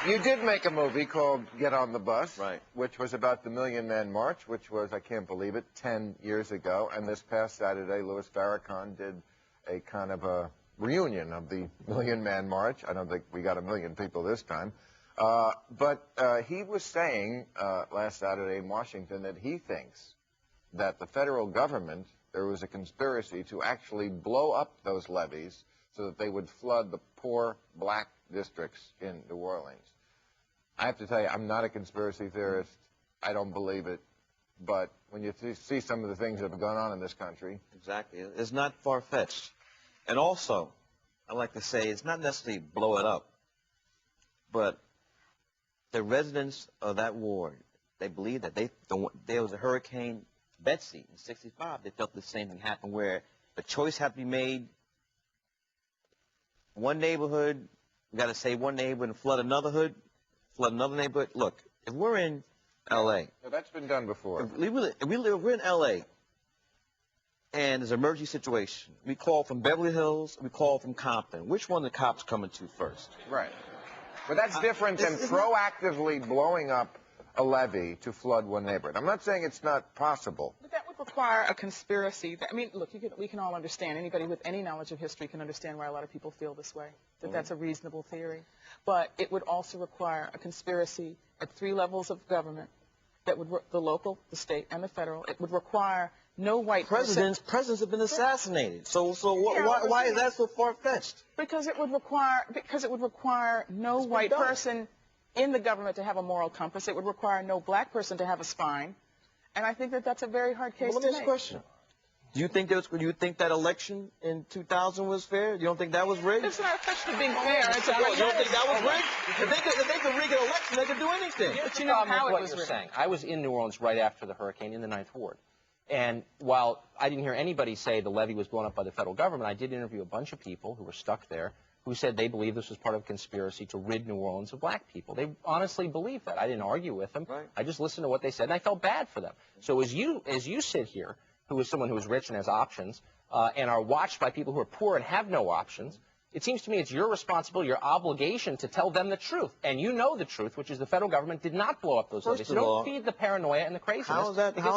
You did make a movie called Get on the Bus, right, which was about the Million Man March, which was, I can't believe it, 10 years ago. And this past Saturday, Louis Farrakhan did a kind of a reunion of the Million Man March. I don't think we got 1 million people this time. But he was saying last Saturday in Washington that he thinks that the federal government, there was a conspiracy to actually blow up those levees so that they would flood the poor black districts in New Orleans. I have to tell you, I'm not a conspiracy theorist. I don't believe it. But when you see some of the things that have gone on in this country... Exactly. It's not far-fetched. And also, I like to say, it's not necessarily blow it up, but the residents of that ward, they believe that there was a Hurricane Betsy in '65. They felt the same thing happen, where the choice had to be made. One neighborhood, we got to save one neighborhood and flood another hood, flood another neighborhood. Look, if we're in L.A. No, that's been done before. If we're in L.A. and there's an emergency situation, we call from Beverly Hills, we call from Compton. Which one are the cops coming to first? Right. But that's different than proactively blowing up a levee to flood one neighborhood. I'm not saying it's not possible. But that would require a conspiracy. I mean, look, we can all understand. Anybody with any knowledge of history can understand why a lot of people feel this way, that that's a reasonable theory. But it would also require a conspiracy at 3 levels of government, that would the local, the state, and the federal. It would require no white presidents have been assassinated. So why is that so far-fetched? Because it would require no white person in the government to have a moral compass. It would require no black person to have a spine. And I think that that's a very hard case to make. Let me ask you a question. Do you think that election in 2000 was fair? You don't think that was rigged? It's not a question of being fair. You don't think that was rigged? If they could rig an election, they could do anything. But you know how it was rigged. I was in New Orleans right after the hurricane in the 9th Ward. And while I didn't hear anybody say the levee was blown up by the federal government, I did interview a bunch of people who were stuck there who said they believed this was part of a conspiracy to rid New Orleans of black people. They honestly believed that. I didn't argue with them. Right. I just listened to what they said, and I felt bad for them. So as you sit here, who is someone who is rich and has options, and are watched by people who are poor and have no options, it seems to me it's your responsibility, your obligation to tell them the truth. And you know the truth, which is the federal government did not blow up those levees. So don't feed the paranoia and the craziness. How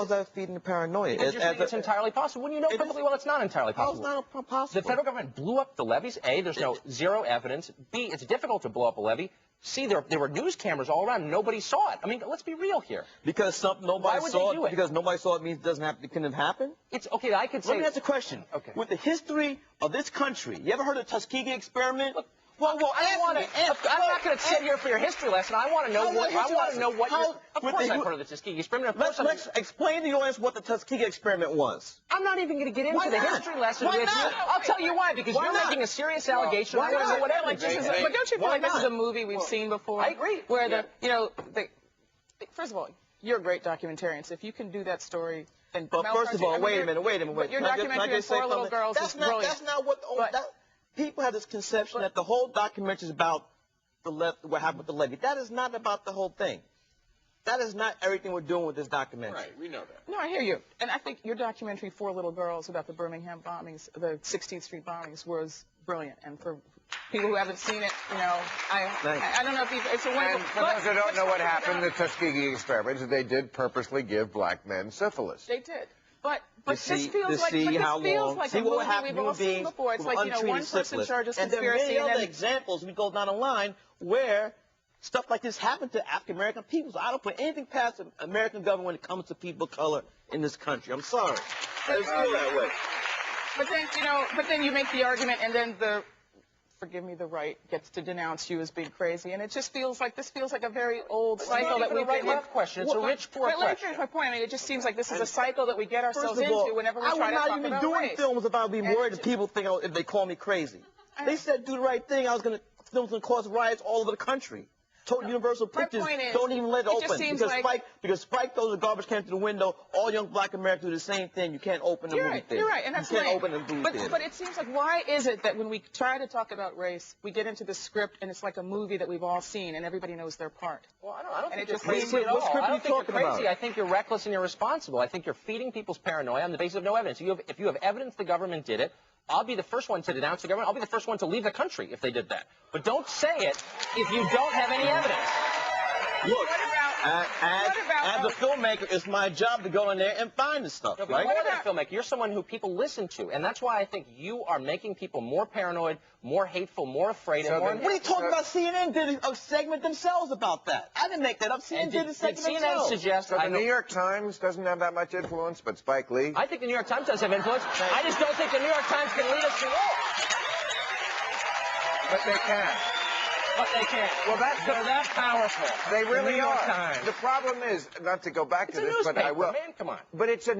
is that feeding the paranoia? Because you're saying it's entirely possible. When you know perfectly well it's not entirely possible. How is it not possible? The federal government blew up the levees. A, there's zero evidence. B, it's difficult to blow up a levee. C, there were news cameras all around. Nobody saw it. I mean, let's be real here. Because nobody saw it. Because nobody saw it means it couldn't happen? It's okay. I could say. Let me ask a question. Okay. With the history of this country, you ever heard of the Tuskegee experiment? Well, I'm not going to sit here for your history lesson. I want to know what. Of course, I've heard of the Tuskegee experiment. Let's explain to the audience what the Tuskegee experiment was. I'm not even going to get into the history lesson with you. I'll tell you why. Because you're making a serious allegation. I want to know what evidence. But don't you feel like this is a movie we've seen before? I agree. Where first of all, you're a great documentarian. So if you can do that story. But first of all, wait a minute. But your documentary on 4 little girls is brilliant. That's not what. People have this conception that the whole documentary is about what happened with the levee. That is not about the whole thing. That is not everything we're doing with this documentary. Right, we know that. No, I hear you. And I think your documentary, 4 Little Girls, about the Birmingham bombings, the 16th Street bombings, was brilliant. And for people who haven't seen it, you know, I don't know if it's a wonderful... And for those who don't know what happened, the Tuskegee experiments, they did purposely give black men syphilis. They did. But this feels like a movie we've all seen before. It's like, you know, one person charges conspiracy. And there are many other examples, we go down the line, where stuff like this happened to African-American people. So I don't put anything past the American government when it comes to people of color in this country. I'm sorry. I just feel that way. But then, you know, you make the argument, and then forgive me, the right gets to denounce you as being crazy, and it just feels like a very old cycle that we've been in. Question. It's a rich, poor question. Let me finish my point. I mean, it just seems like this is a cycle that we get ourselves into whenever we try to talk about race. I would not even doing films about being worried that people think if they call me crazy. They said do the right thing. Films going to cause riots all over the country. Universal Pictures don't even let it open because Spike throws a garbage can through the window. All young black Americans do the same thing. You can't open the movie theater. You're right, and that's you can't open the movie theater. But it seems like, why is it that when we try to talk about race, we get into the script and it's like a movie that we've all seen and everybody knows their part? Well, I don't think you're crazy at all. I don't think you're crazy. I think you're reckless and irresponsible. I think you're feeding people's paranoia on the basis of no evidence. If you have evidence the government did it, I'll be the first one to denounce the government. I'll be the first one to leave the country if they did that. But don't say it if you don't have any evidence? Look, as a filmmaker, it's my job to go in there and find the stuff, You're right? more than a filmmaker. You're someone who people listen to, and that's why I think you are making people more paranoid, more hateful, more afraid, and more... What are you talking about? CNN did a segment themselves about that. I didn't make that up. CNN did a segment CNN themselves. suggest... So the New York Times doesn't have that much influence, but Spike Lee? I think the New York Times does have influence. I just don't think the New York Times can lead us to war. But they can. But they can't. Well, They're that powerful. They really the New York are. Times. The problem is, not to go back It's to a this, newspaper, but I will. man, come on. But it's a